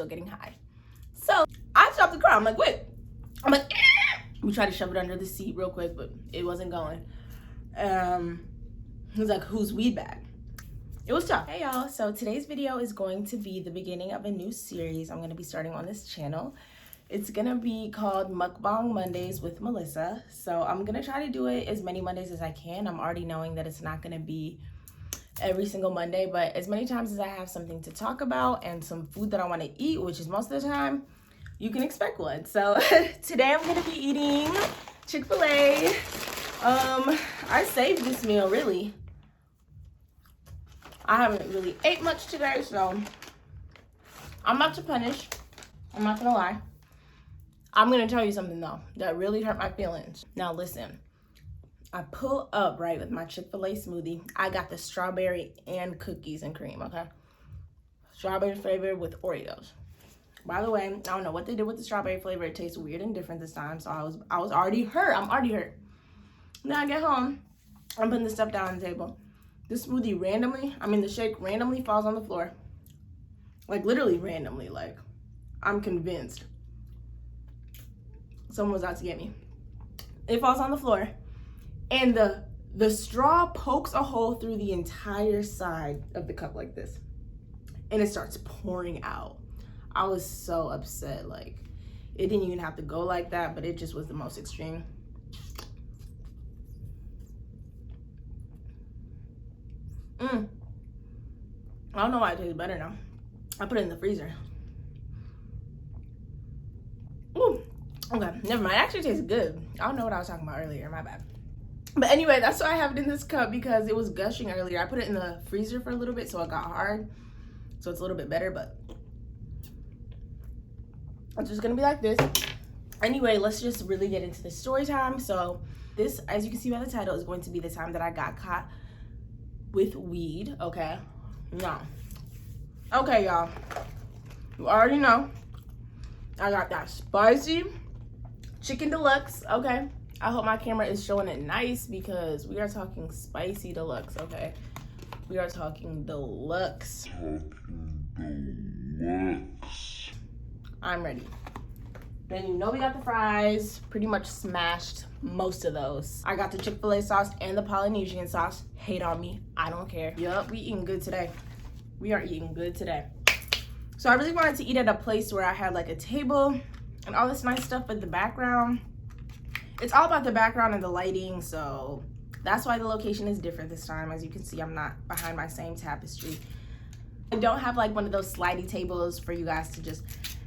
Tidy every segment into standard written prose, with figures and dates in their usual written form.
still getting high. So I stopped the car. I'm like, wait. I'm like, we tried to shove it under the seat real quick, but it wasn't going. He was like, whose weed bag? It was tough. Hey y'all, so today's video is going to be the beginning of a new series I'm going to be starting on this channel. It's going to be called Mukbang Mondays with Melissa. So I'm going to try to do it as many Mondays as I can. I'm already knowing that it's not going to be every single Monday, but as many times as I have something to talk about and some food that I want to eat, which is most of the time, you can expect one. So today I'm going to be eating Chick-fil-A. I saved this meal, really. I haven't really ate much today, so I'm about to punish. I'm not gonna lie. I'm gonna tell you something though that really hurt my feelings. Now listen, I pull up right with my Chick-fil-A smoothie. I got the strawberry and cookies and cream, okay? Strawberry flavor with Oreos. By the way, I don't know what they did with the strawberry flavor. It tastes weird and different this time, so I was already hurt. I'm already hurt. Now I get home, I'm putting the stuff down on the table. The smoothie the shake randomly falls on the floor. Like literally randomly, like I'm convinced someone was out to get me. It falls on the floor and the straw pokes a hole through the entire side of the cup like this. And it starts pouring out. I was so upset. Like it didn't even have to go like that, but it just was the most extreme. I don't know why it tastes better now. I put it in the freezer. Ooh, okay, never mind. It actually tastes good. I don't know what I was talking about earlier, my bad. But anyway, that's why I have it in this cup, because it was gushing earlier. I put it in the freezer for a little bit so it got hard. So it's a little bit better, but it's just gonna be like this. Anyway, let's just really get into the story time. So this, as you can see by the title, is going to be the time that I got caught with weed, okay? Now, okay, y'all, you already know I got that spicy chicken deluxe, okay? I hope my camera is showing it nice because we are talking spicy deluxe, okay? We are talking deluxe. I'm ready. Then you know we got the fries, pretty much smashed most of those. I got the Chick-fil-A sauce and the Polynesian sauce. Hate on me, I don't care. Yup, we eating good today. We are eating good today. So I really wanted to eat at a place where I had like a table and all this nice stuff with the background. It's all about the background and the lighting, so that's why the location is different this time. As you can see, I'm not behind my same tapestry. I don't have like one of those slidey tables for you guys to just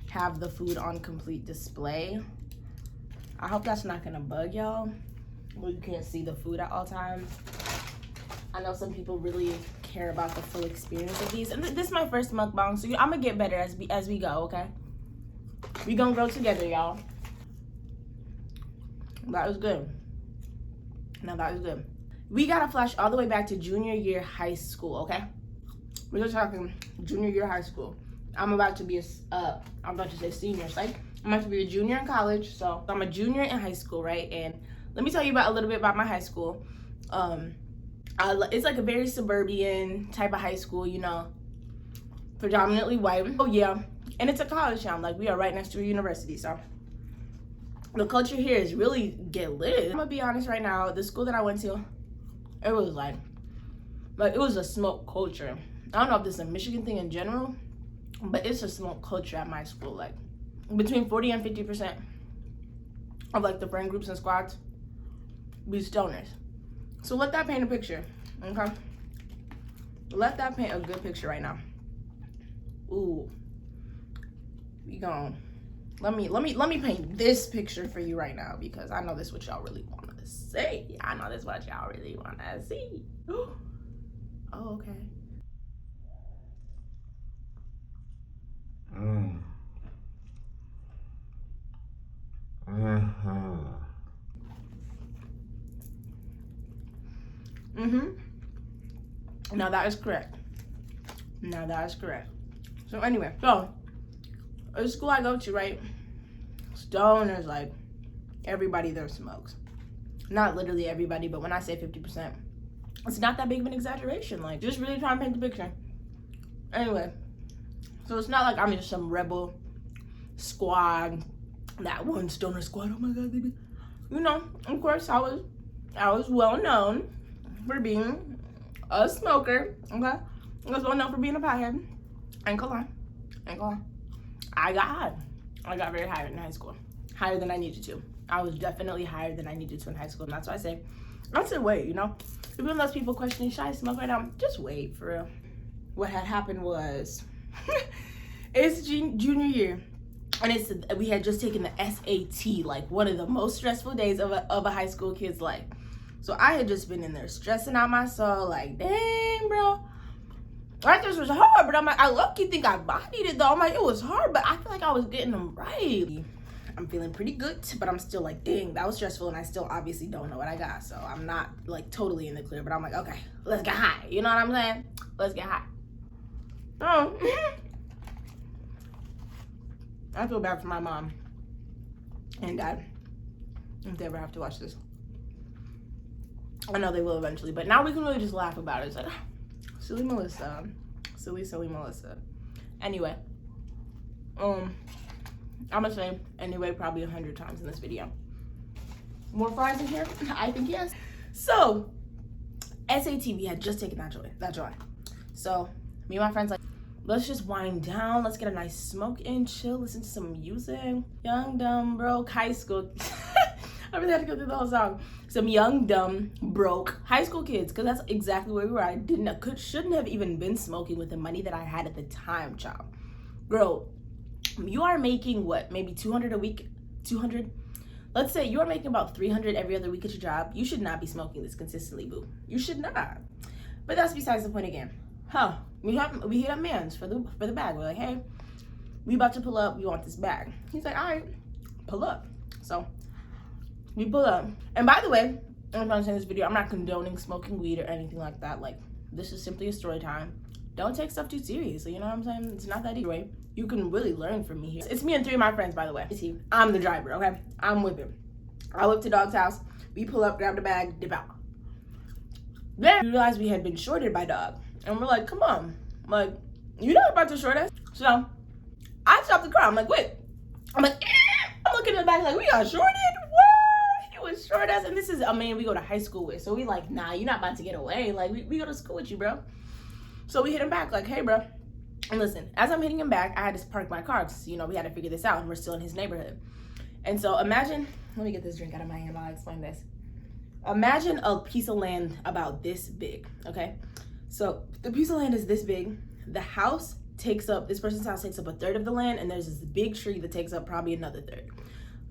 have the food on complete display. I hope that's not gonna bug y'all, where you can't see the food at all times. I know some people really care about the full experience of these, and this is my first mukbang, so I'm gonna get better as we go, okay? We gonna grow together, y'all. That was good. Now that was good. We gotta flash all the way back to junior year high school, okay? We're just talking junior year high school. I'm about to be I'm about to say senior, like I'm about to be a junior in college, so I'm a junior in high school, right? And let me tell you a little bit about my high school. It's like a very suburban type of high school, you know, predominantly white. Oh yeah, and it's a college town. Like we are right next to a university, so the culture here is really get lit. I'm gonna be honest right now. The school that I went to, it was like it was a smoke culture. I don't know if this is a Michigan thing in general, but it's a smoke culture at my school. Like between 40 and 50% of like the friend groups and squads be stoners. So let that paint a picture, okay? Let that paint a good picture right now. Ooh, we gon' let me paint this picture for you right now, because I know this is what y'all really want to see. I know this is what y'all really want to see. Oh, okay. Now that is correct. Now that is correct. So anyway, so the school I go to, right? Stoners, like everybody there smokes. Not literally everybody, but when I say 50%, it's not that big of an exaggeration. Like just really trying to paint the picture. Anyway, So it's not like I'm in some rebel squad, that one stoner squad. Oh my god, baby. You know, of course I was well known for being a smoker. Okay, I was well known for being a pothead. Ain't gonna lie. I got very high in high school, higher than I needed to. I was definitely higher than I needed to in high school, and that's why I say wait. You know, even those people questioning, should I smoke right now? Just wait, for real. What had happened was, it's junior year. And we had just taken the SAT, like one of the most stressful days of a high school kid's life. So I had just been in there stressing out my soul, like, dang, bro. Like, this was hard, but I'm like, I low-key think I bodied it, though. I'm like, it was hard, but I feel like I was getting them right. I'm feeling pretty good, but I'm still like, dang, that was stressful, and I still obviously don't know what I got. So I'm not, like, totally in the clear, but I'm like, okay, let's get high. You know what I'm saying? Let's get high. Oh. I feel bad for my mom and dad if they ever have to watch this. I know they will eventually, but now we can really just laugh about it. It's like, silly Melissa. Silly Melissa. Anyway, I'm gonna say anyway probably 100 times in this video. More fries in here? I think yes. So, SAT, we had just taken that joy. So, me and my friends like, let's just wind down. Let's get a nice smoke in, chill, listen to some music. Young, dumb, broke, high school. I really had to go through the whole song. Some young, dumb, broke high school kids, because that's exactly where we were. I shouldn't have even been smoking with the money that I had at the time, child. Girl, you are making what? Maybe 200 a week? 200? Let's say you are making about 300 every other week at your job. You should not be smoking this consistently, boo. You should not. But that's besides the point again. We hit up Mans for the bag. We're like, hey, we about to pull up. We want this bag. He's like, all right, pull up. So we pull up. And by the way, I'm trying to say in this video, I'm not condoning smoking weed or anything like that. Like, this is simply a story time. Don't take stuff too seriously. You know what I'm saying? It's not that easy, right? You can really learn from me here. It's me and 3 of my friends, by the way. I'm the driver, okay? I'm with him. I whip to Dog's house. We pull up, grab the bag, dip out. Then we realized we had been shorted by Dog. And we're like, come on. I'm like, you're not about to short us. So I stopped the car. I'm like, wait. I'm like, I'm looking in the back like, we got shorted? What? He was short us. And this is a man we go to high school with. So we like, nah, you're not about to get away. Like, we go to school with you, bro. So we hit him back like, hey, bro. And listen, as I'm hitting him back, I had to park my car because, you know, we had to figure this out. And we're still in his neighborhood. And so imagine, let me get this drink out of my hand while I explain this. Imagine a piece of land about this big, okay? So the piece of land is this big. The house takes up, this person's house takes up a third of the land, and there's this big tree that takes up probably another third.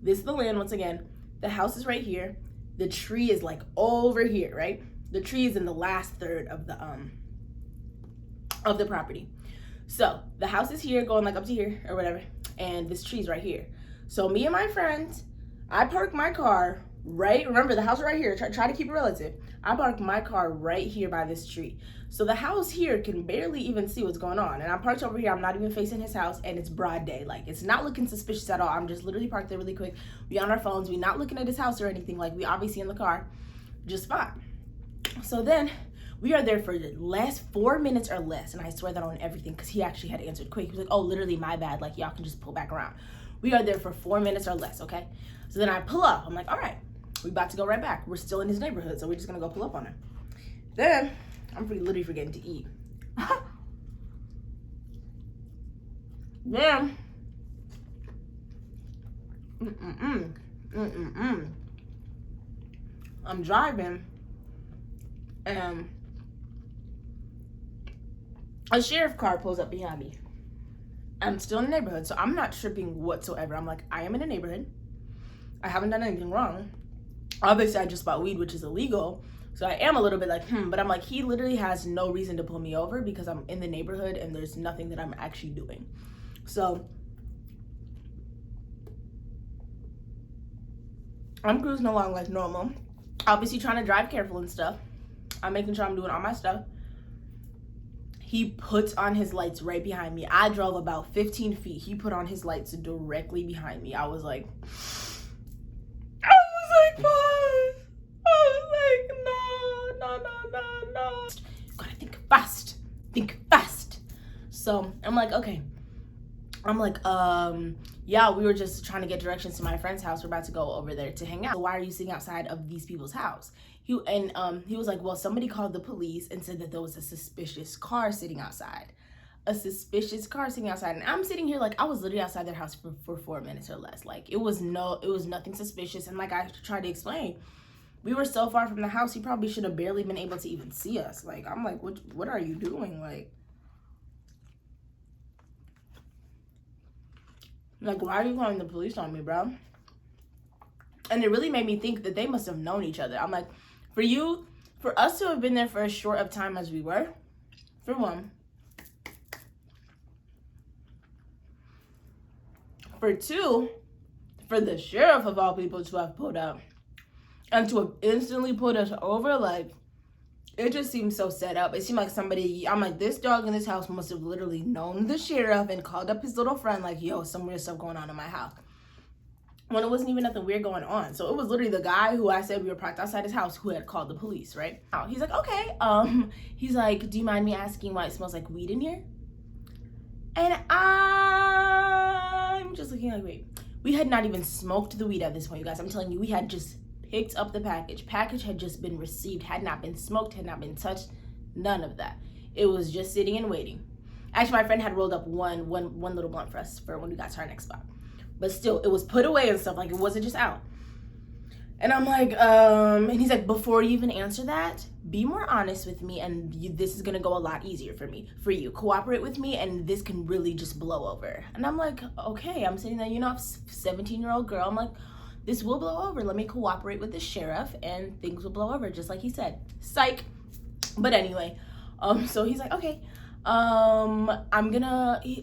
This is the land, once again. The house is right here. The tree is like over here, right? The tree is in the last third of the property. So the house is here, going like up to here or whatever, and this tree's right here. So me and my friends, I parked my car right, remember the house right here, try to keep it relative. I parked my car right here by this tree. So the house here can barely even see what's going on. And I'm parked over here, I'm not even facing his house, and it's broad day. Like, it's not looking suspicious at all. I'm just literally parked there really quick. We on our phones, we not looking at his house or anything. Like, we obviously in the car, just fine. So then we are there for the last 4 minutes or less, and I swear that on everything, because he actually had answered quick. He was like, oh, literally my bad, like y'all can just pull back around. We are there for 4 minutes or less, okay? So then I pull up, I'm like, all right, we about to go right back. We're still in his neighborhood, so we're just gonna go pull up on him. Then I'm literally forgetting to eat. Then I'm driving, and a sheriff car pulls up behind me. I'm still in the neighborhood, so I'm not tripping whatsoever. I'm like, I am in a neighborhood. I haven't done anything wrong. Obviously, I just bought weed, which is illegal. So I am a little bit like, but I'm like, he literally has no reason to pull me over because I'm in the neighborhood and there's nothing that I'm actually doing. So I'm cruising along like normal. Obviously trying to drive careful and stuff. I'm making sure I'm doing all my stuff. He puts on his lights right behind me. I drove about 15 feet. He put on his lights directly behind me. I was like, pause. I was like, no. Gotta think fast. So I'm like, okay, I'm like, yeah, we were just trying to get directions to my friend's house. We're about to go over there to hang out. So why are you sitting outside of these people's house? He was like, well, somebody called the police and said that there was a suspicious car sitting outside. A suspicious car sitting outside. And I'm sitting here like I was literally outside their house for 4 minutes or less. Like it was nothing suspicious. And like I tried to explain, we were so far from the house, he probably should have barely been able to even see us. Like, I'm like, what are you doing? Like, why are you calling the police on me, bro? And it really made me think that they must have known each other. I'm like, for us to have been there for as short of time as we were, for one. For two, for the sheriff of all people to have pulled up and to have instantly pulled us over, like, it just seemed so set up. It seemed like somebody, I'm like, this dog in this house must have literally known the sheriff and called up his little friend like, yo, some weird stuff going on in my house. When it wasn't even nothing weird going on. So it was literally the guy who I said we were parked outside his house who had called the police, right? He's like, okay. He's like, do you mind me asking why it smells like weed in here? And I'm just looking like, wait. We had not even smoked the weed at this point, you guys. I'm telling you, we had just picked up the package. Package had just been received, had not been smoked, had not been touched, none of that. It was just sitting and waiting. Actually, my friend had rolled up one little blunt for us for when we got to our next spot. But still, it was put away and stuff, like it wasn't just out. And I'm like, and he's like, before you even answer that, be more honest with me, and this is gonna go a lot easier for you. Cooperate with me, and this can really just blow over. And I'm like, okay, I'm sitting there, 17-year-old girl. I'm like, this will blow over. Let me cooperate with the sheriff, and things will blow over, just like he said. Psych. But anyway, so he's like, okay.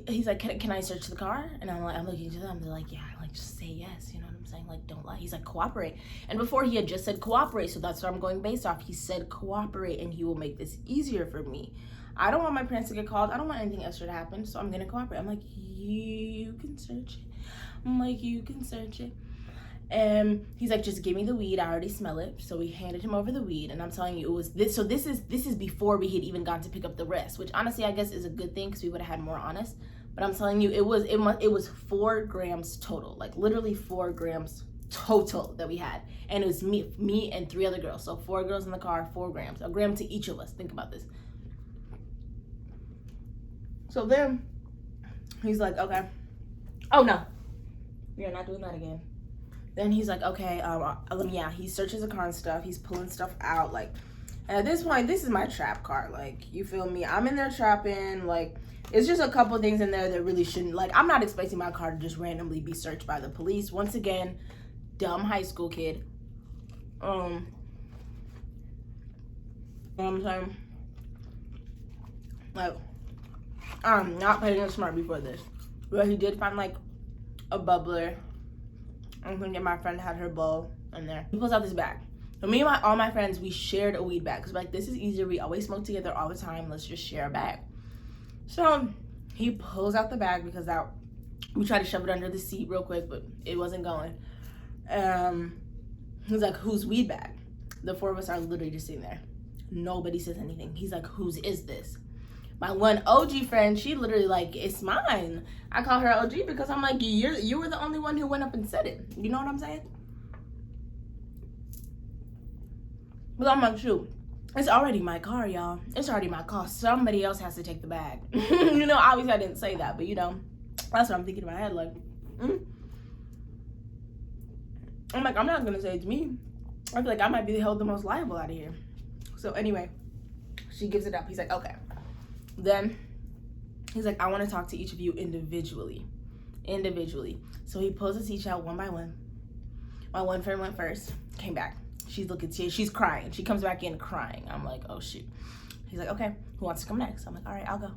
He's like, can I search the car? And I'm looking to them. They're like, yeah, like, just say yes. You know what I'm saying? Like, don't lie. He's like, cooperate. And before he had just said cooperate. So that's what I'm going based off. He said cooperate, and he will make this easier for me. I don't want my parents to get called. I don't want anything extra to happen. So I'm going to cooperate. I'm like, you can search it. I'm like, you can search it. And he's like, just give me the weed. I already smell it. So we handed him over the weed, and I'm telling you, it was this. So this is before we had even gone to pick up the rest, which honestly I guess is a good thing because we would have had more honest. But I'm telling you, it was 4 grams total, like literally 4 grams total that we had, and it was me and 3 other girls. So 4 girls in the car, 4 grams, a gram to each of us. Think about this. So then he's like, okay, oh no, we are not doing that again. Then he's like, okay, yeah, he searches the car and stuff. He's pulling stuff out, like, and at this point, this is my trap car. Like, you feel me? I'm in there trapping. Like, it's just a couple things in there that really shouldn't, like, I'm not expecting my car to just randomly be searched by the police. Once again, dumb high school kid. You know what I'm saying? Like, I'm not playing it smart before this. But he did find, like, a bubbler. I'm thinking my friend had her bowl in there. He pulls out this bag. So me and all my friends, we shared a weed bag. Because we're like, this is easier. We always smoke together all the time. Let's just share a bag. So he pulls out the bag because we tried to shove it under the seat real quick, but it wasn't going. He's like, whose weed bag? The 4 of us are literally just sitting there. Nobody says anything. He's like, whose is this? My one OG friend, she literally like, it's mine. I call her OG because I'm like, you were the only one who went up and said it. You know what I'm saying? But I'm like, shoot, it's already my car, y'all. It's already my car. Somebody else has to take the bag. Obviously I didn't say that, but that's what I'm thinking in my head. Like, I'm like, I'm not gonna say it's me. I feel like I might be held the most liable out of here. So anyway, she gives it up. He's like, okay. Then he's like, I want to talk to each of you individually. So he pulls us each out one by one. My one friend went first, came back. She's looking tears. She's crying. She comes back in crying. I'm like, oh shoot. He's like, okay, who wants to come next? I'm like, all right, I'll go.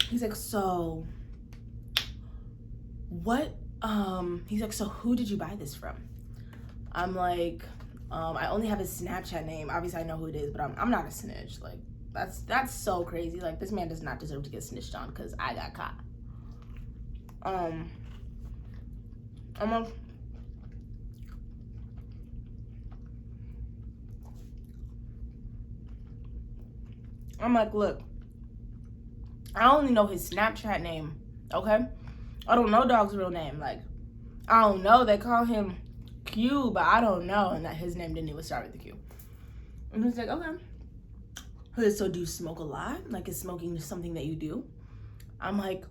He's like, so what? He's like, so who did you buy this from? I'm like, I only have his Snapchat name. Obviously I know who it is, but I'm not a snitch. Like, that's so crazy. Like, this man does not deserve to get snitched on because I got caught. I'm like, look, I only know his Snapchat name, okay? I don't know dog's real name. Like, I don't know. They call him Q, but I don't know. And that his name didn't even start with the Q. And he's like, okay. So do you smoke a lot? Like, is smoking just something that you do? I'm like,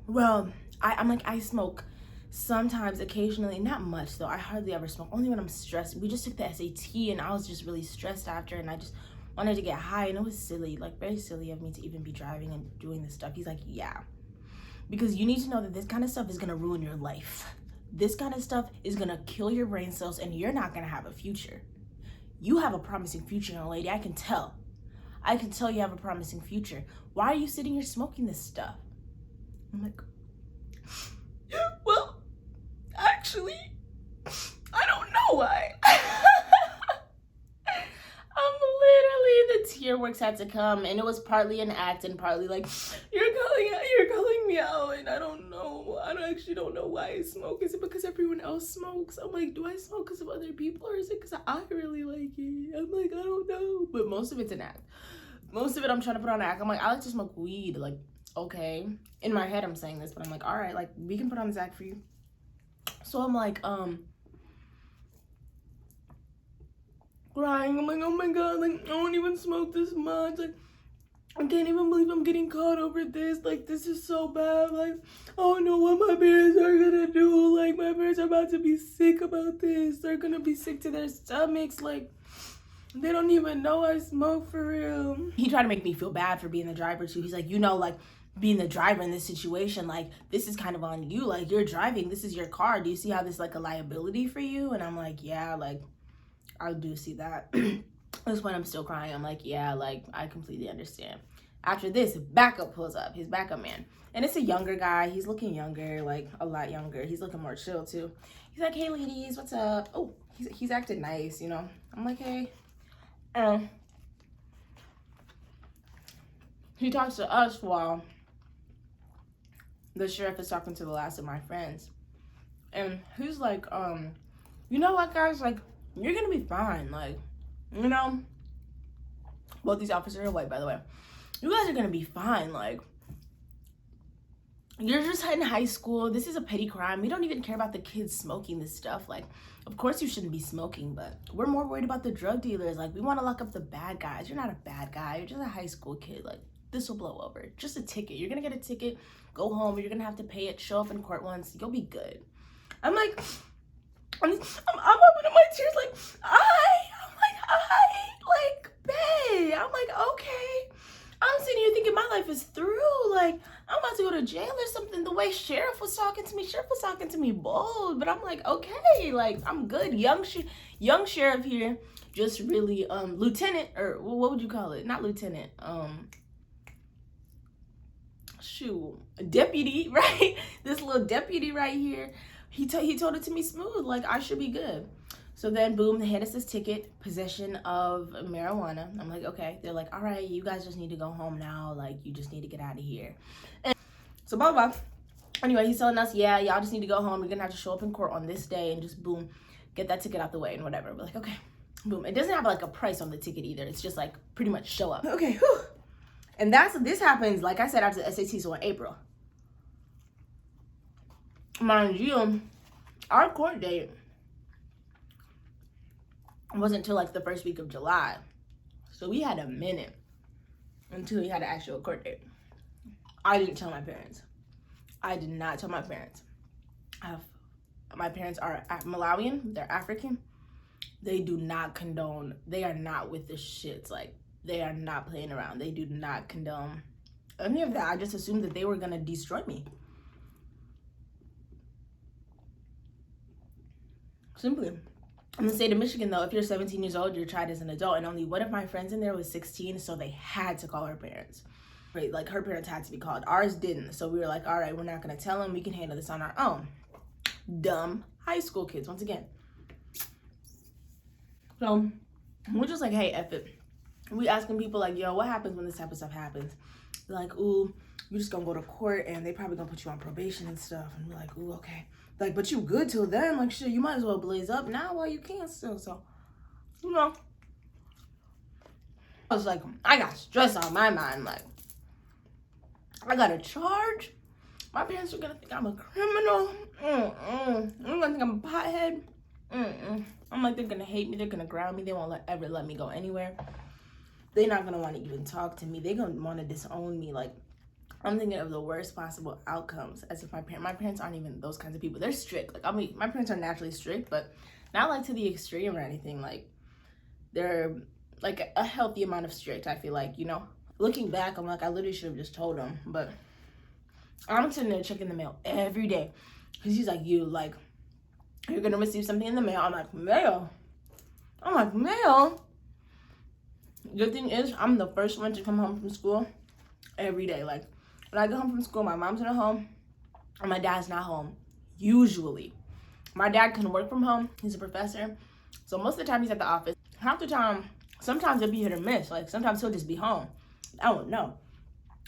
well, I'm like, I smoke sometimes, occasionally, not much though. I hardly ever smoke, only when I'm stressed. We just took the SAT and I was just really stressed after, and I just wanted to get high, and it was silly, like very silly of me to even be driving and doing this stuff. He's like, yeah, because you need to know that this kind of stuff is gonna ruin your life. This kind of stuff is gonna kill your brain cells, and you're not gonna have a future. You have a promising future, young lady. I can tell. I can tell you have a promising future. Why are you sitting here smoking this stuff? I'm like, well, actually, I don't know why. Literally, the tear works had to come, and it was partly an act and partly like, you're calling me out, and I don't know. Actually don't know why I smoke. Is it because everyone else smokes? I'm like, do I smoke because of other people, or is it because I really like it? I'm like, I don't know. But most of it's an act. Most of it I'm trying to put on an act. I'm like, I like to smoke weed. Like, okay. In my head I'm saying this, but I'm like, all right, like, we can put on this act for you. So I'm like, crying. I'm like, oh my god, like, I don't even smoke this much. Like, I can't even believe I'm getting caught over this. Like, this is so bad. Like, I don't know what my parents are gonna do. Like, my parents are about to be sick about this. They're gonna be sick to their stomachs. Like, they don't even know I smoke for real. He tried to make me feel bad for being the driver too. He's like, you know, like, being the driver in this situation, like, this is kind of on you. Like, you're driving. This is your car. Do you see how this is like a liability for you? And I'm like, yeah, like, I do see that. At this point, I'm still crying. I'm like, yeah, like, I completely understand. After this, backup pulls up, his backup man. And it's a younger guy. He's looking younger, like, a lot younger. He's looking more chill, too. He's like, hey, ladies, what's up? Oh, he's acting nice, you know? I'm like, hey. He talks to us while the sheriff is talking to the last of my friends. And he's like, you know what, guys? Like, you're gonna be fine. Like, you know, both these officers are white, by the way. You guys are gonna be fine. Like, you're just in high school. This is a petty crime. We don't even care about the kids smoking this stuff. Like, of course you shouldn't be smoking, but we're more worried about the drug dealers. Like, we want to lock up the bad guys. You're not a bad guy. You're just a high school kid. Like, this will blow over. Just a ticket. You're gonna get a ticket, go home, or you're gonna have to pay it, show up in court once. You'll be good. I'm like, I'm opening my tears like, babe. I'm like, okay. I'm sitting here thinking my life is through. Like, I'm about to go to jail or something. The way Sheriff was talking to me bold. But I'm like, okay, like, I'm good. Young Sheriff here, just really, Lieutenant, or what would you call it? Not Lieutenant, deputy, right? This little deputy right here. He told it to me smooth, like, I should be good. So then, boom, they hand us this ticket, possession of marijuana. I'm like, okay. They're like, all right, you guys just need to go home now. Like, you just need to get out of here. And so, blah, blah. Anyway, he's telling us, yeah, y'all just need to go home. You're going to have to show up in court on this day and just, boom, get that ticket out the way and whatever. We're like, okay, boom. It doesn't have, like, a price on the ticket either. It's just, like, pretty much show up. Okay, whew. And this happens, like I said, after the SAT, so in April. Mind you, our court date wasn't until like the first week of July. So we had a minute until we had an actual court date. I didn't tell my parents. I did not tell my parents. My parents are Malawian. They're African. They do not condone. They are not with the shits. Like, they are not playing around. They do not condone any of that. I just assumed that they were going to destroy me. Simply. In the state of Michigan, though, if you're 17 years old, you're tried as an adult. And only one of my friends in there was 16, so they had to call her parents. Right? Like, her parents had to be called. Ours didn't. So we were like, all right, we're not going to tell them. We can handle this on our own. Dumb high school kids, once again. So we're just like, hey, F it. We asking people like, yo, what happens when this type of stuff happens? They're like, ooh, you're just gonna go to court and they probably gonna put you on probation and stuff. And we're like, ooh, okay. Like, but you good till then. Like, shit, you might as well blaze up now while you can still. So, you know. I was like, I got stress on my mind. Like, I got a charge My parents are gonna think I'm a criminal. They're gonna think I'm a pothead. I'm like, they're gonna hate me. They're gonna ground me. They won't ever let me go anywhere. They're not gonna want to even talk to me. They're gonna want to disown me. Like, I'm thinking of the worst possible outcomes. As if my parents aren't even those kinds of people. They're strict. Like, I mean, my parents are naturally strict, but not like to the extreme or anything. Like, they're like a healthy amount of strict. I feel like, you know. Looking back, I'm like, I literally should have just told them. But I'm sitting there checking the mail every day, cause he's like, you're gonna receive something in the mail. I'm like, mail. Good thing is, I'm the first one to come home from school every day. Like, when I go home from school, my mom's not home and my dad's not home. Usually. My dad can work from home. He's a professor. So most of the time he's at the office. Half the time, sometimes it'll be hit or miss. Like, sometimes he'll just be home. I don't know.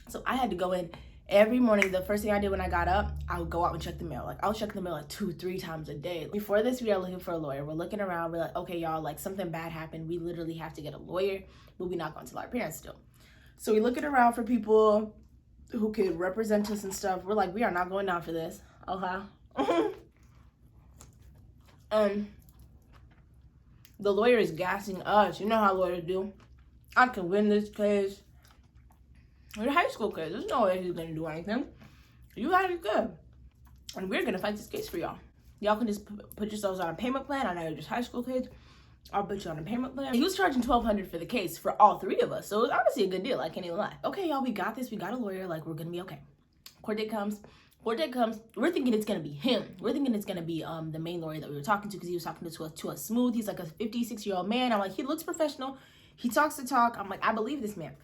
So I had to go in every morning. The first thing I did when I got up, I would go out and check the mail. Like, I would check the mail like 2-3 times a day. Before this, we are looking for a lawyer. We're looking around. We're like, okay, y'all, like, something bad happened. We literally have to get a lawyer, but we're not going to tell our parents still. So we're looking around for people who could represent us and stuff. We're like, we are not going down for this. Okay. The lawyer is gassing us. You know how lawyers do. I can win this case. You're high school kids. There's no way he's gonna do anything. You guys are good. And we're gonna fight this case for y'all. Y'all can just put yourselves on a payment plan. I know you're just high school kids. I'll put you on a payment plan. He was charging $1,200 for the case for all 3 of us. So it was honestly a good deal. I can't even lie. Okay, y'all, we got this. We got a lawyer. Like, we're gonna be okay. Court date comes. We're thinking it's gonna be him. We're thinking it's gonna be the main lawyer that we were talking to, because he was talking to us smooth. He's like a 56-year-old man. I'm like, he looks professional. He talks the talk. I'm like, I believe this man.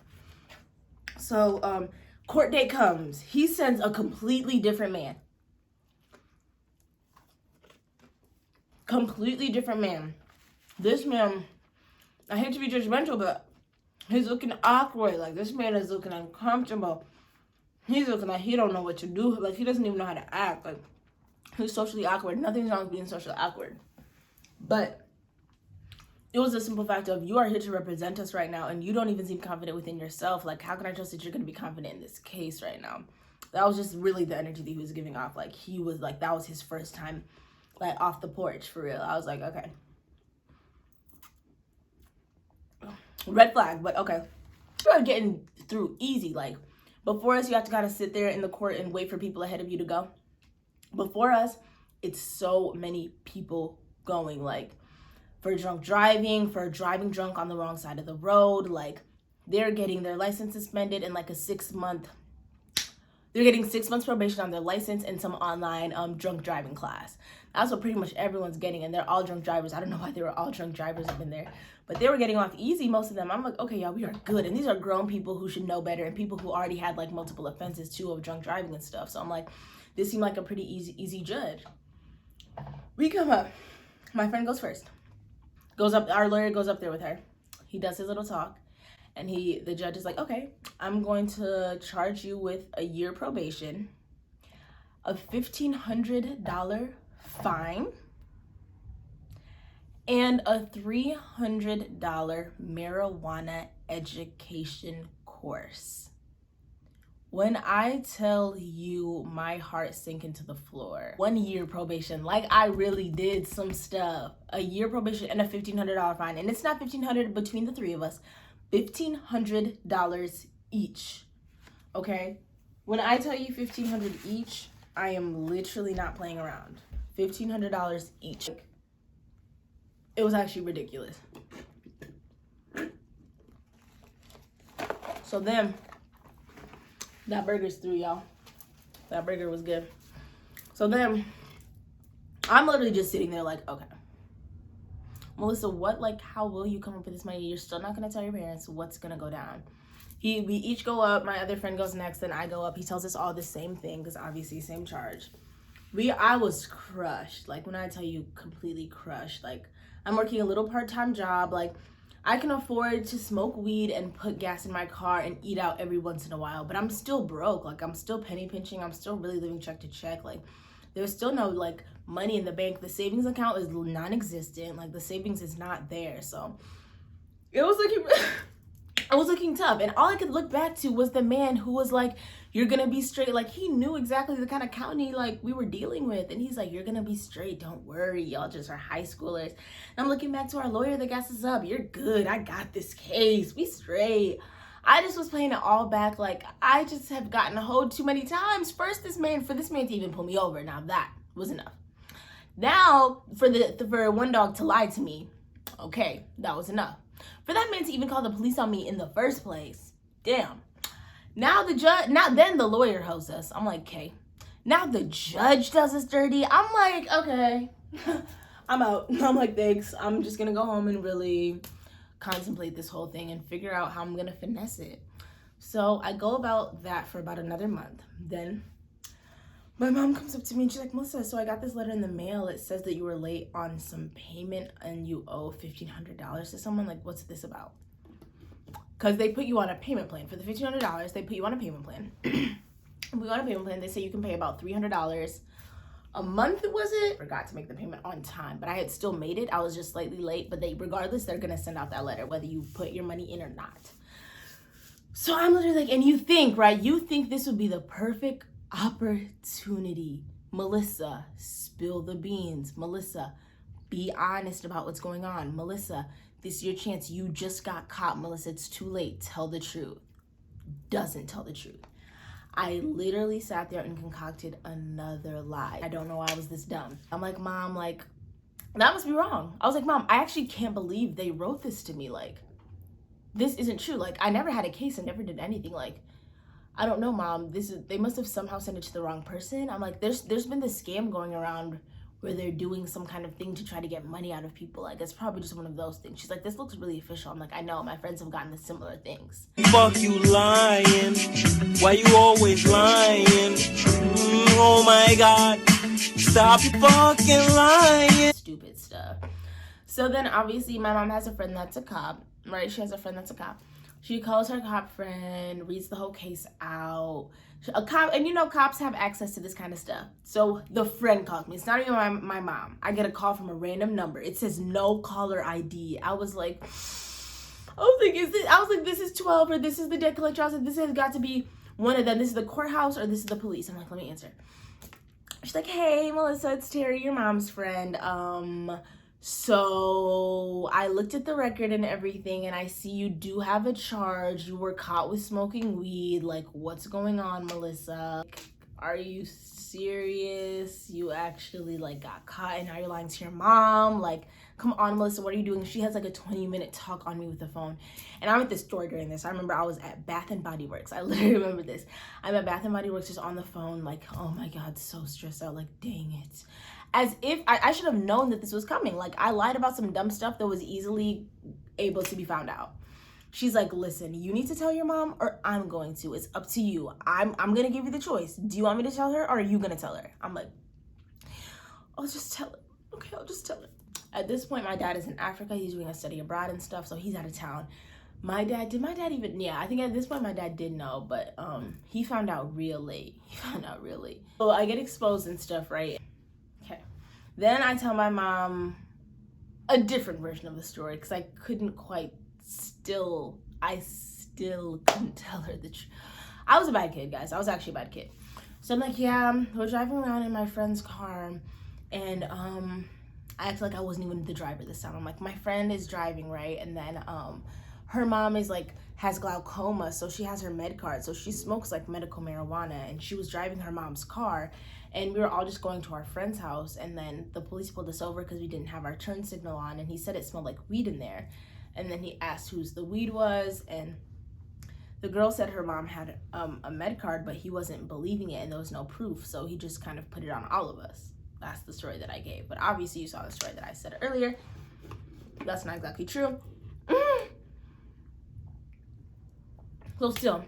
So court date comes. He sends a completely different man. Completely different man. This man, I hate to be judgmental, but he's looking awkward. Like, this man is looking uncomfortable. He's looking like he don't know what to do. Like, he doesn't even know how to act. Like, he's socially awkward. Nothing's wrong with being socially awkward. But it was a simple fact of, you are here to represent us right now, and you don't even seem confident within yourself. Like, how can I trust that you're going to be confident in this case right now? That was just really the energy that he was giving off. Like, he was like, that was his first time, like, off the porch, for real. I was like, okay. Red flag, but okay. We're getting through easy. Like, before us, you have to kind of sit there in the court and wait for people ahead of you to go. Before us, it's so many people going, like, for drunk driving, for driving drunk on the wrong side of the road. Like, they're getting their license suspended in like a 6-month. They're getting 6 months probation on their license and some online drunk driving class. That's what pretty much everyone's getting, and they're all drunk drivers. I don't know why they were all drunk drivers up in there, but they were getting off easy, most of them. I'm like, okay, y'all, we are good. And these are grown people who should know better, and people who already had like multiple offenses too of drunk driving and stuff. So I'm like, this seemed like a pretty easy judge. We come up. My friend goes first. Goes up, our lawyer goes up there with her. He does his little talk, and the judge is like, okay, I'm going to charge you with a year probation, a $1,500 fine, and a $300 marijuana education course. When I tell you, my heart sank into the floor. 1 year probation, like, I really did some stuff. A year probation and a $1,500 fine. And it's not $1,500 between the 3 of us. $1,500 each, okay? When I tell you $1,500 each, I am literally not playing around. $1,500 each. It was actually ridiculous. So then, that burger's through, y'all. That burger was good. So then, I'm literally just sitting there like, okay, Melissa, how will you come up with this money? You're still not going to tell your parents what's going to go down. We each go up. My other friend goes next, then I go up. He tells us all the same thing, because obviously same charge. I was crushed. Like, when I tell you, completely crushed. Like, I'm working a little part-time job. Like, I can afford to smoke weed and put gas in my car and eat out every once in a while, but I'm still broke. Like, I'm still penny pinching. I'm still really living check to check. Like, there's still no, like, money in the bank. The savings account is non-existent. Like, the savings is not there. So it was like, I was looking tough, and all I could look back to was the man who was like, you're gonna be straight. Like, he knew exactly the kind of county like we were dealing with, and he's like, you're gonna be straight, don't worry, y'all just are high schoolers. And I'm looking back to our lawyer that got us up, you're good, I got this case, we straight. I just was playing it all back, like I just have gotten hold too many times. First, for this man to even pull me over, now that was enough. Now for one dog to lie to me, okay, that was enough. For that man to even call the police on me in the first place, damn. Now then the lawyer helps us. I'm like, okay. Now the judge does us dirty. I'm like, okay. I'm out. I'm like, thanks. I'm just gonna go home and really contemplate this whole thing and figure out how I'm gonna finesse it. So I go about that for about another month. Then my mom comes up to me and she's like, Melissa, so I got this letter in the mail. It says that you were late on some payment and you owe $1,500 to someone. Like, what's this about? Because they put you on a payment plan. For the $1,500, they put you on a payment plan. We got a payment plan. They say you can pay about $300 a month, was it? Forgot to make the payment on time, but I had still made it. I was just slightly late, but regardless, they're gonna send out that letter, whether you put your money in or not. So I'm literally like, and you think, right? You think this would be the perfect opportunity. Melissa, spill the beans. Melissa, be honest about what's going on. Melissa, this is your chance. You just got caught. Melissa, it's too late. Tell the truth. Doesn't tell the truth. I literally sat there and concocted another lie. I don't know why I was this dumb. I'm like, Mom, like, that must be wrong. I was like, Mom, I actually can't believe they wrote this to me. Like, this isn't true. Like, I never had a case. I never did anything. Like, I don't know, Mom. They must have somehow sent it to the wrong person. I'm like, there's been this scam going around where they're doing some kind of thing to try to get money out of people. Like, it's probably just one of those things. She's like, this looks really official. I'm like, I know, my friends have gotten similar things. Fuck you lying. Why you always lying? Oh my God. Stop your fucking lying. Stupid stuff. So then obviously my mom has a friend that's a cop, right? She has a friend that's a cop. She calls her cop friend, reads the whole case out. A cop, and you know, cops have access to this kind of stuff. So the friend calls me. It's not even my mom. I get a call from a random number. It says no caller ID. I was like, this is 12, or this is the debt collector. I was like, this has got to be one of them. This is the courthouse, or this is the police. I'm like, let me answer. She's like, hey, Melissa, it's Terry, your mom's friend. So I looked at the record and everything, and I see you do have a charge. You were caught with smoking weed. Like, what's going on, Melissa? Are you serious? You actually, like, got caught and now you're lying to your mom? Like, come on, Melissa, what are you doing? She has like a 20-minute talk on me with the phone. And I'm at the store during this. I remember I was at Bath and Body Works. I literally remember this. I'm at Bath and Body Works just on the phone, like, oh my God, so stressed out. Like, dang it. As if I should have known that this was coming. Like, I lied about some dumb stuff that was easily able to be found out. She's like, listen, you need to tell your mom or I'm going to. It's up to you. I'm going to give you the choice. Do you want me to tell her or are you going to tell her? I'm like, I'll just tell her. Okay, I'll just tell her. At this point, my dad is in Africa. He's doing a study abroad and stuff, so he's out of town. I think at this point my dad did know, but he found out real late. So I get exposed and stuff, right? Okay. Then I tell my mom a different version of the story because I couldn't quite I still couldn't tell her the truth. I was a bad kid, guys. I was actually a bad kid. So I'm like, yeah, we're driving around in my friend's car, and I acted like I wasn't even the driver this time. I'm like, my friend is driving, right? And then her mom is like, has glaucoma, so she has her med card, so she smokes like medical marijuana, and she was driving her mom's car, and we were all just going to our friend's house, and then the police pulled us over because we didn't have our turn signal on, and he said it smelled like weed in there. And then he asked whose the weed was, and the girl said her mom had a med card, but he wasn't believing it, and there was no proof, so he just kind of put it on all of us. That's the story that I gave, but obviously you saw the story that I said earlier. That's not exactly true. So still,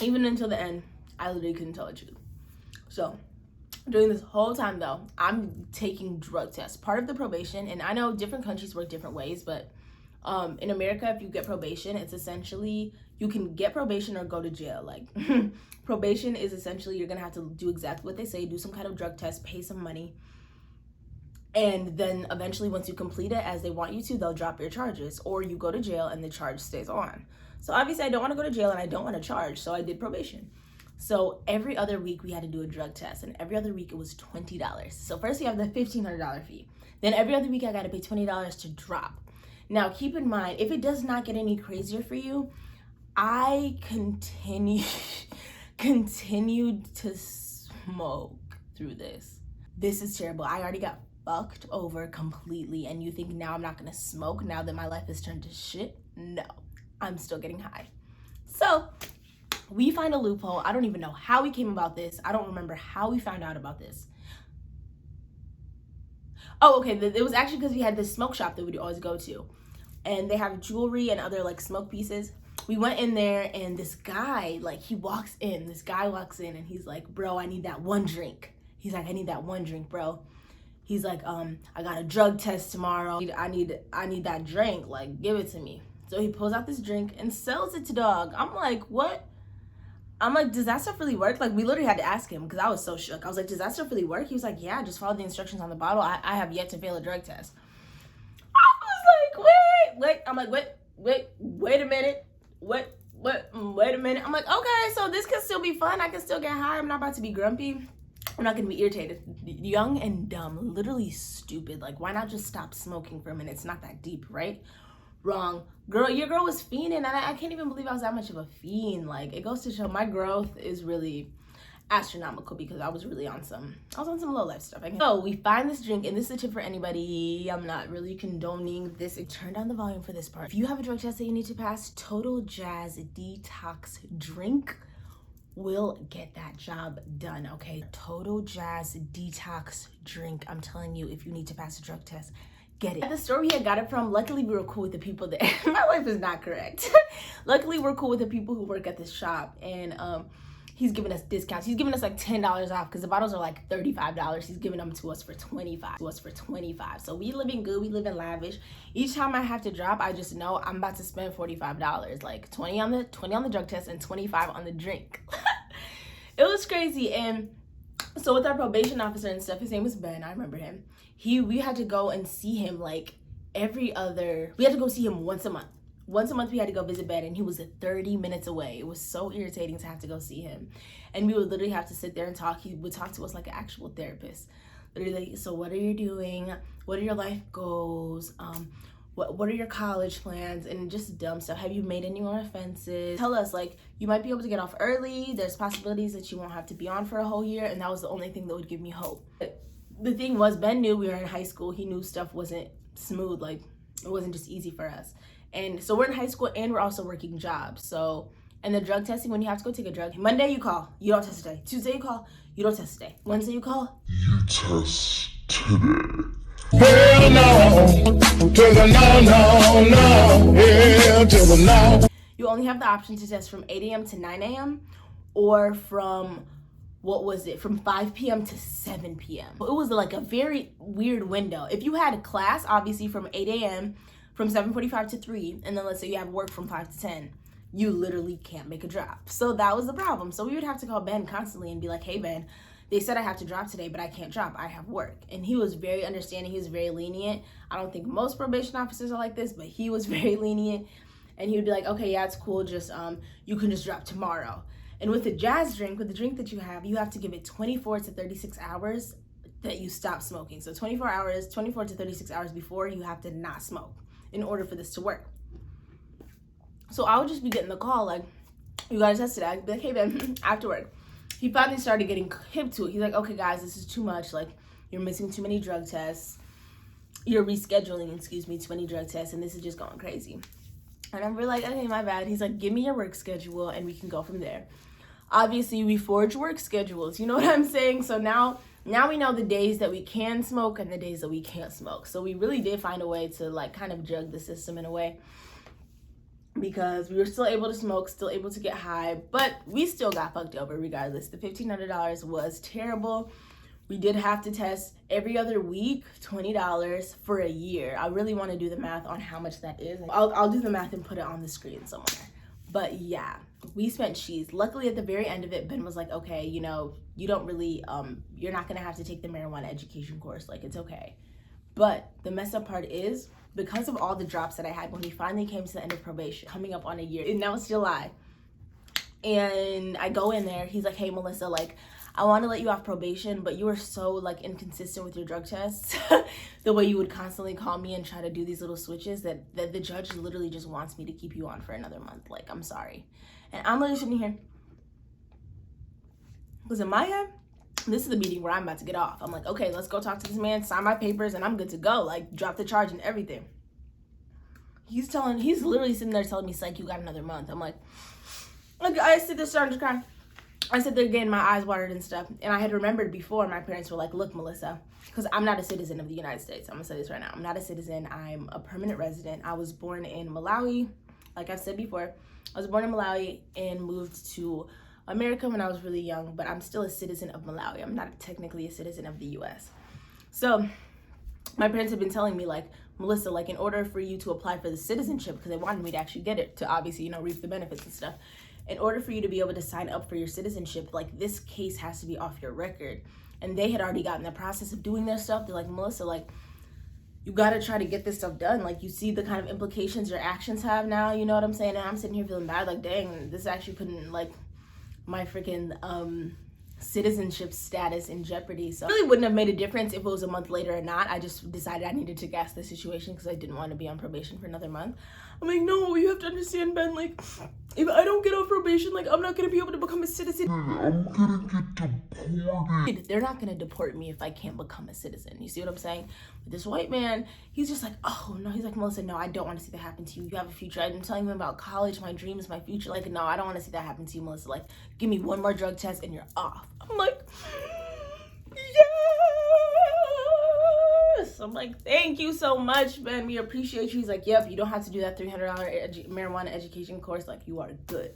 even until the end, I literally couldn't tell the truth. So during this whole time though, I'm taking drug tests, part of the probation, and I know different countries work different ways, but in America, if you get probation, it's essentially, you can get probation or go to jail. Like, probation is essentially, you're gonna have to do exactly what they say, do some kind of drug test, pay some money, and then eventually once you complete it as they want you to, they'll drop your charges, or you go to jail and the charge stays on. So obviously I don't want to go to jail and I don't want to charge. So I did probation. So every other week we had to do a drug test, and every other week it was $20. So first you have the $1,500 fee. Then every other week I got to pay $20 to drop. Now keep in mind, if it does not get any crazier for you, I continued to smoke through this. This is terrible. I already got fucked over completely, and you think now I'm not gonna smoke now that my life has turned to shit? No, I'm still getting high. So we find a loophole. I don't even know how we came about this. I don't remember how we found out about this. Oh, okay, it was actually because we had this smoke shop that we'd always go to, and they have jewelry and other like smoke pieces. We went in there, and this guy walks in, and he's like, bro, I need that one drink. He's like, I need that one drink, bro. He's like, I got a drug test tomorrow. I need that drink, like, give it to me. So he pulls out this drink and sells it to dog. I'm like, what? I'm like, does that stuff really work? Like, we literally had to ask him because I was so shook. I was like, does that stuff really work? He was like, yeah, just follow the instructions on the bottle. I have yet to fail a drug test. I was like, wait. I'm like, wait a minute. Wait a minute. I'm like, okay, so this can still be fun. I can still get high. I'm not about to be grumpy. I'm not gonna be irritated. Young and dumb, literally stupid. Like, why not just stop smoking for a minute? It's not that deep, right? Wrong. Girl, your girl was fiending, and I can't even believe I was that much of a fiend. Like, it goes to show my growth is really astronomical because I was on some low life stuff. So we find this drink, and this is a tip for anybody. I'm not really condoning this. Turn down the volume for this part. If you have a drug test that you need to pass, Total Jazz Detox Drink will get that job done, okay? Total Jazz Detox Drink. I'm telling you, if you need to pass a drug test, get it. At the store we had got it from, luckily we were cool with the people there. My life is not correct. Luckily we're cool with the people who work at this shop, and he's giving us discounts. He's giving us like $10 off because the bottles are like $35. He's giving them to us for $25. So we living good, we living lavish. Each time I have to drop, I just know I'm about to spend $45. Like 20 on the drug test and 25 on the drink. It was crazy. And so with our probation officer and stuff, his name was Ben, I remember him. We had to go and see him like we had to go see him once a month. Once a month we had to go visit Ben, and he was 30 minutes away. It was so irritating to have to go see him. And we would literally have to sit there and talk. He would talk to us like an actual therapist. Literally, so what are you doing? What are your life goals? What are your college plans? And just dumb stuff. Have you made any more offenses? Tell us, like, you might be able to get off early. There's possibilities that you won't have to be on for a whole year. And that was the only thing that would give me hope. The thing was, Ben knew we were in high school. He knew stuff wasn't smooth. Like, it wasn't just easy for us. And so we're in high school, and we're also working jobs. So, and the drug testing, when you have to go take a drug, Monday you call, you don't test today. Tuesday you call, you don't test today. Wednesday you call, you test today. Hell no, to the no, hell to the no. You only have the option to test from 8 a.m. to 9 a.m. or from, from 5 p.m. to 7 p.m. It was like a very weird window. If you had a class, obviously from 8 a.m., from 7:45 to 3, and then let's say you have work from 5 to 10, you literally can't make a drop. So that was the problem. So we would have to call Ben constantly and be like, hey, Ben, they said I have to drop today, but I can't drop. I have work. And he was very understanding. He was very lenient. I don't think most probation officers are like this, but he was very lenient. And he would be like, okay, yeah, it's cool. Just, you can just drop tomorrow. And with the jazz drink, with the drink that you have to give it 24 to 36 hours that you stop smoking. So 24 to 36 hours before you have to not smoke in order for this to work. So I would just be getting the call like, you gotta test it. I'd be like, hey Ben, after work. He finally started getting hip to it. He's like, okay guys, this is too much. Like, you're missing too many drug tests. You're rescheduling, too many drug tests, and this is just going crazy. And I'm really like, okay, my bad. He's like, give me your work schedule and we can go from there. Obviously we forge work schedules, you know what I'm saying? So now we know the days that we can smoke and the days that we can't smoke. So we really did find a way to like kind of jug the system in a way, because we were still able to smoke, still able to get high, but we still got fucked over regardless. The $1,500 was terrible. We did have to test every other week, $20 for a year. I really want to do the math on how much that is. I'll do the math and put it on the screen somewhere. But yeah, we spent cheese. Luckily, at the very end of it, Ben was like, okay, you don't really, you're not going to have to take the marijuana education course. Like, it's okay. But the messed up part is, because of all the drops that I had when we finally came to the end of probation, coming up on a year, and now it's July, and I go in there, he's like, hey Melissa, like, I want to let you off probation, but you are so like inconsistent with your drug tests. The way you would constantly call me and try to do these little switches that the judge literally just wants me to keep you on for another month. Like, I'm sorry. And I'm literally sitting here, because in my head, this is the meeting where I'm about to get off. I'm like, okay, let's go talk to this man, sign my papers, and I'm good to go. Like, drop the charge and everything. He's literally sitting there telling me, psych, you got another month. I'm like, I sit there starting to cry. I sit there getting my eyes watered and stuff. And I had remembered before, my parents were like, look, Melissa, because I'm not a citizen of the United States. I'm going to say this right now. I'm not a citizen. I'm a permanent resident. I was born in Malawi. Like I've said before, I was born in Malawi and moved to America when I was really young, but I'm still a citizen of Malawi. I'm not technically a citizen of the US. So my parents have been telling me, like, Melissa, like, in order for you to apply for the citizenship, because they wanted me to actually get it to obviously, you know, reap the benefits and stuff. In order for you to be able to sign up for your citizenship, like, this case has to be off your record. And they had already gotten the process of doing their stuff. They're like, Melissa, like, you got to try to get this stuff done. Like, you see the kind of implications your actions have now, you know what I'm saying? And I'm sitting here feeling bad, like, dang, this is actually putting, like, my freaking citizenship status in jeopardy. So it really wouldn't have made a difference if it was a month later or not. I just decided I needed to gas the situation because I didn't want to be on probation for another month. I'm like, no, you have to understand, Ben, like, if I don't get off probation, like, I'm not going to be able to become a citizen. I'm going to get deported. They're not going to deport me if I can't become a citizen. You see what I'm saying? But this white man, he's just like, oh, no. He's like, Melissa, no, I don't want to see that happen to you. You have a future. I've been telling him about college, my dreams, my future. Like, no, I don't want to see that happen to you, Melissa. Like, give me one more drug test and you're off. I'm like, yes. I'm like, thank you so much, Ben. We appreciate you. He's like, yep, you don't have to do that $300 marijuana education course. Like, you are good.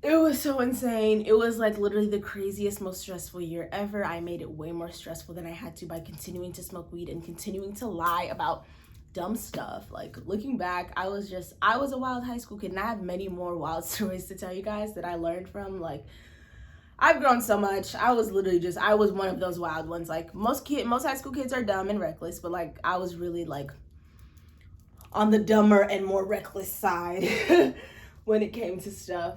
It was so insane. It was like literally the craziest, most stressful year ever. I made it way more stressful than I had to by continuing to smoke weed and continuing to lie about dumb stuff. Like, looking back, I was a wild high school kid, and I have many more wild stories to tell you guys that I learned from. Like, I've grown so much. I was one of those wild ones. Like, most high school kids are dumb and reckless, but like, I was really like on the dumber and more reckless side when it came to stuff.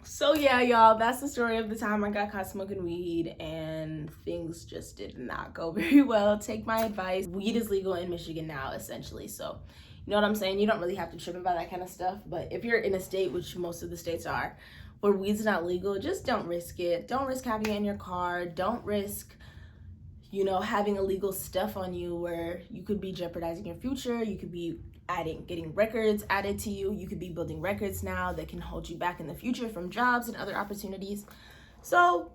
So yeah, y'all, that's the story of the time I got caught smoking weed and things just did not go very well. Take my advice. Weed is legal in Michigan now, essentially. So, you know what I'm saying? You don't really have to trip about that kind of stuff. But if you're in a state, which most of the states are, where weed's not legal, just don't risk it. Don't risk having it in your car. Don't risk, you know, having illegal stuff on you where you could be jeopardizing your future. You could be getting records added to you. You could be building records now that can hold you back in the future from jobs and other opportunities. So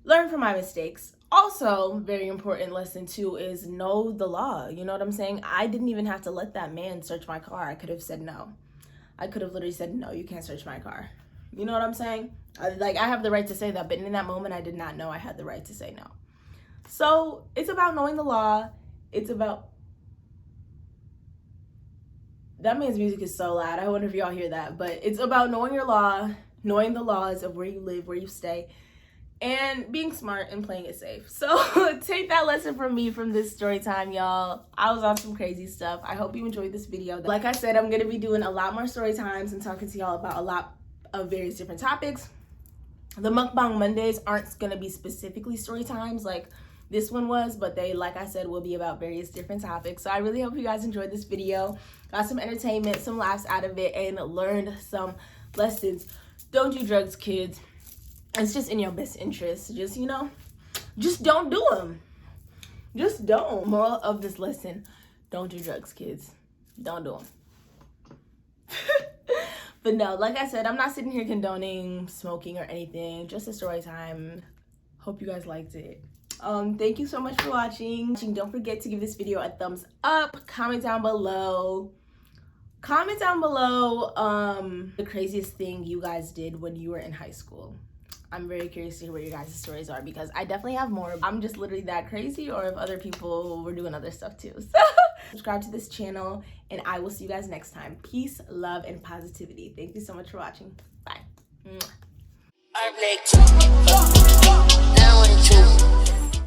learn from my mistakes. Also, very important lesson too is know the law. You know what I'm saying? I didn't even have to let that man search my car. I could have said no. I could have literally said, no, you can't search my car. You know what I'm saying? I have the right to say that, but in that moment, I did not know I had the right to say no. So it's about knowing the law. It's about... That man's music is so loud. I wonder if y'all hear that. But it's about knowing your law, knowing the laws of where you live, where you stay, and being smart and playing it safe. So take that lesson from me from this story time, y'all. I was on some crazy stuff. I hope you enjoyed this video. Like I said, I'm going to be doing a lot more story times and talking to y'all about a lot of various different topics. The Mukbang Mondays aren't going to be specifically story times like this one was, but they, like I said, will be about various different topics. So I really hope you guys enjoyed this video, got some entertainment, some laughs out of it, and learned some lessons. Don't do drugs, kids. It's just in your best interest. Just, you know, just don't do them. Just don't. Moral of this lesson, don't do drugs, kids. Don't do them. But no, like I said, I'm not sitting here condoning smoking or anything. Just a story time. Hope you guys liked it. Thank you so much for watching. Don't forget to give this video a thumbs up. Comment down below the craziest thing you guys did when you were in high school. I'm very curious to hear what your guys' stories are, because I definitely have more. I'm just literally that crazy, or if other people were doing other stuff too. So subscribe to this channel, and I will see you guys next time. Peace, love, and positivity. Thank you so much for watching. Bye. Mwah.